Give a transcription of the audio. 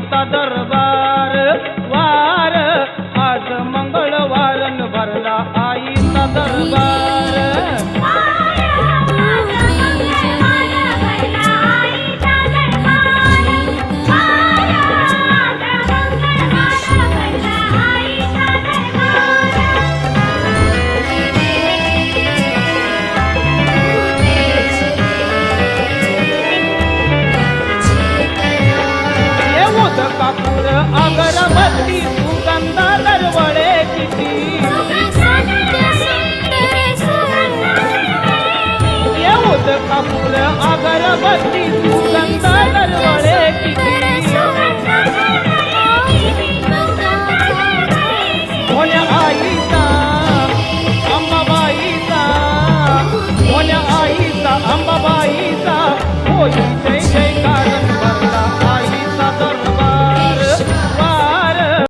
आईचा दरबार वार आज मंगळवार भरला आईचा दरबार कापूर अगरबत्ती सुगंध दरवळे किती येऊद कापूर अगरबत्ती